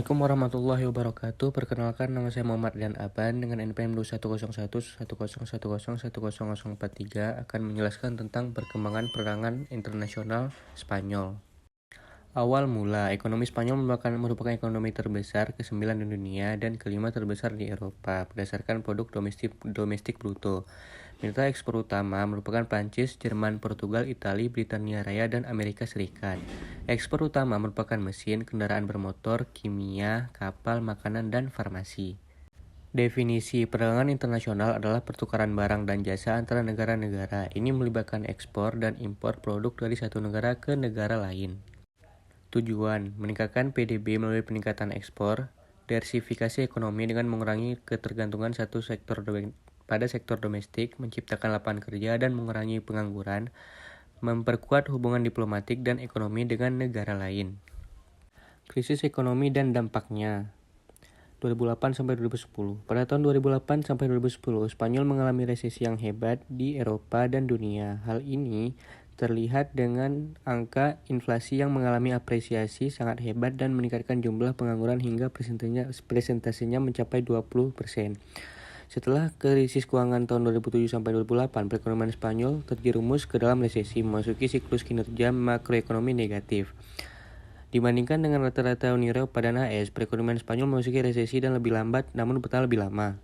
Assalamualaikum warahmatullahi wabarakatuh. Perkenalkan, nama saya Muhammad Rian Aban dengan NPM 2101 10101043 akan menjelaskan tentang perkembangan perangan internasional Spanyol. Awal mula, ekonomi Spanyol merupakan ekonomi terbesar ke-9 di dunia dan kelima terbesar di Eropa berdasarkan produk domestik bruto. Mitra ekspor utama merupakan Prancis, Jerman, Portugal, Italia, Britania Raya, dan Amerika Serikat. Ekspor utama merupakan mesin, kendaraan bermotor, kimia, kapal, makanan, dan farmasi. Definisi perdagangan internasional adalah pertukaran barang dan jasa antara negara-negara. Ini melibatkan ekspor dan impor produk dari satu negara ke negara lain. Tujuan, meningkatkan PDB melalui peningkatan ekspor, diversifikasi ekonomi dengan mengurangi ketergantungan pada sektor domestik, menciptakan lapangan kerja dan mengurangi pengangguran, memperkuat hubungan diplomatik dan ekonomi dengan negara lain. Krisis ekonomi dan dampaknya 2008-2010. Pada tahun 2008-2010, Spanyol mengalami resesi yang hebat di Eropa dan dunia. Hal ini terlihat dengan angka inflasi yang mengalami apresiasi sangat hebat dan meningkatkan jumlah pengangguran hingga presentasinya mencapai 20%. Setelah krisis keuangan tahun 2007-2008, perekonomian Spanyol terjerumus ke dalam resesi, memasuki siklus kinerja makroekonomi negatif. Dibandingkan dengan rata-rata Uni Eropa dan AS, perekonomian Spanyol memasuki resesi dan lebih lambat, namun bertahan lebih lama.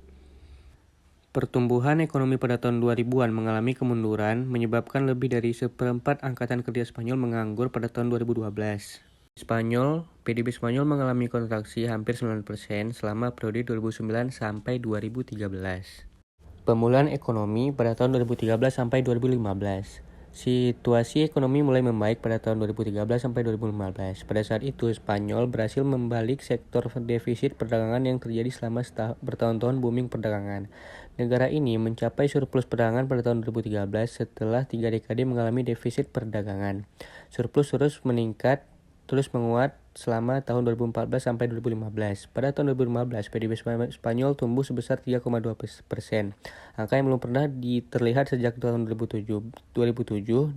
Pertumbuhan ekonomi pada tahun 2000-an mengalami kemunduran, menyebabkan lebih dari seperempat angkatan kerja Spanyol menganggur pada tahun 2012. PDB Spanyol mengalami kontraksi hampir 9% selama periode 2009 sampai 2013. Pemulihan ekonomi pada tahun 2013 sampai 2015. Situasi ekonomi mulai membaik pada tahun 2013 sampai 2015. Pada saat itu, Spanyol berhasil membalik sektor defisit perdagangan yang terjadi selama bertahun-tahun booming perdagangan. Negara ini mencapai surplus perdagangan pada tahun 2013 setelah 3 dekade mengalami defisit perdagangan. Surplus terus menguat selama tahun 2014 sampai 2015. Pada tahun 2015, PDB Spanyol tumbuh sebesar 3,2%. Angka yang belum pernah terlihat sejak tahun 2007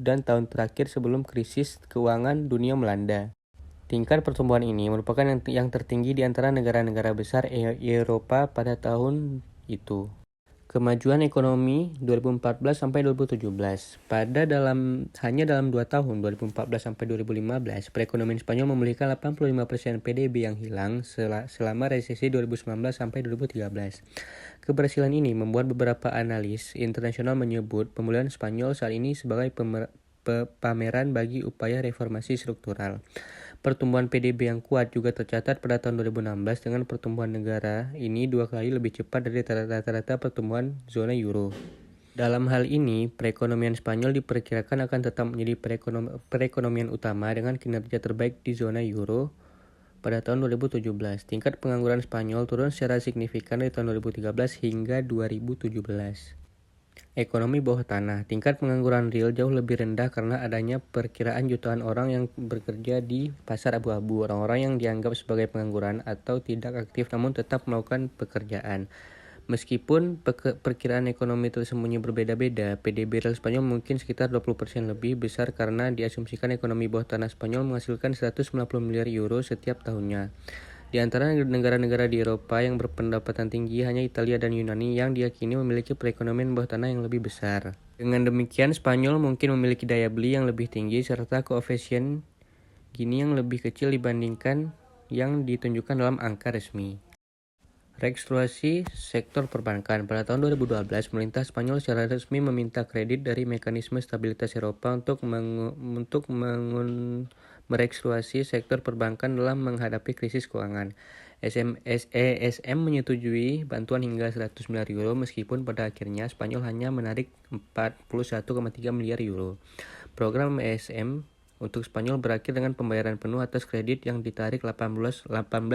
dan tahun terakhir sebelum krisis keuangan dunia melanda. Tingkat pertumbuhan ini merupakan yang tertinggi di antara negara-negara besar Eropa pada tahun itu. Kemajuan ekonomi 2014 sampai 2017. Hanya dalam 2 tahun 2014 sampai 2015, perekonomian Spanyol memulihkan 85% PDB yang hilang selama resesi 2019 sampai 2013. Keberhasilan ini membuat beberapa analis internasional menyebut pemulihan Spanyol saat ini sebagai pameran bagi upaya reformasi struktural. Pertumbuhan PDB yang kuat juga tercatat pada tahun 2016 dengan pertumbuhan negara ini 2 kali lebih cepat dari rata-rata pertumbuhan zona euro. Dalam hal ini, perekonomian Spanyol diperkirakan akan tetap menjadi perekonomian utama dengan kinerja terbaik di zona euro pada tahun 2017. Tingkat pengangguran Spanyol turun secara signifikan dari tahun 2013 hingga 2017. Ekonomi bawah tanah. Tingkat pengangguran real jauh lebih rendah karena adanya perkiraan jutaan orang yang bekerja di pasar abu-abu, orang-orang yang dianggap sebagai pengangguran atau tidak aktif namun tetap melakukan pekerjaan. Meskipun perkiraan ekonomi tersembunyi berbeda-beda, PDB real Spanyol mungkin sekitar 20% lebih besar karena diasumsikan ekonomi bawah tanah Spanyol menghasilkan 190 miliar euro setiap tahunnya. Di antara negara-negara di Eropa yang berpendapatan tinggi, hanya Italia dan Yunani yang diyakini memiliki perekonomian bawah tanah yang lebih besar. Dengan demikian, Spanyol mungkin memiliki daya beli yang lebih tinggi serta koefisien Gini yang lebih kecil dibandingkan yang ditunjukkan dalam angka resmi. Restrukturisasi sektor perbankan. Pada tahun 2012, pemerintah Spanyol secara resmi meminta kredit dari Mekanisme Stabilitas Eropa untuk merestrukturisasi sektor perbankan dalam menghadapi krisis keuangan. ESM menyetujui bantuan hingga 100 miliar euro meskipun pada akhirnya Spanyol hanya menarik 41,3 miliar euro. Program ESM untuk Spanyol berakhir dengan pembayaran penuh atas kredit yang ditarik 18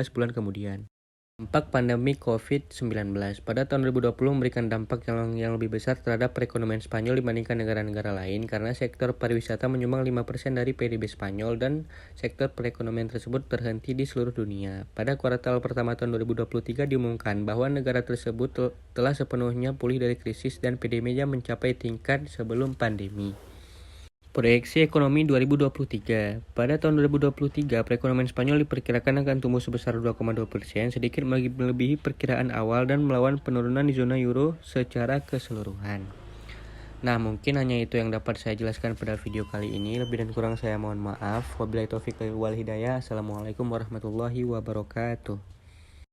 bulan kemudian. Dampak pandemi COVID-19 pada tahun 2020 memberikan dampak yang lebih besar terhadap perekonomian Spanyol dibandingkan negara-negara lain karena sektor pariwisata menyumbang 5% dari PDB Spanyol dan sektor perekonomian tersebut terhenti di seluruh dunia. Pada kuartal pertama tahun 2023 diumumkan bahwa negara tersebut telah sepenuhnya pulih dari krisis dan PDB-nya mencapai tingkat sebelum pandemi. Proyeksi ekonomi 2023. Pada tahun 2023, perekonomian Spanyol diperkirakan akan tumbuh sebesar 2,2%, sedikit melebihi perkiraan awal dan melawan penurunan di zona euro secara keseluruhan. Nah, mungkin hanya itu yang dapat saya jelaskan pada video kali ini. Lebih dan kurang saya mohon maaf. Wabillahi taufiq wal hidayah. Assalamualaikum warahmatullahi wabarakatuh.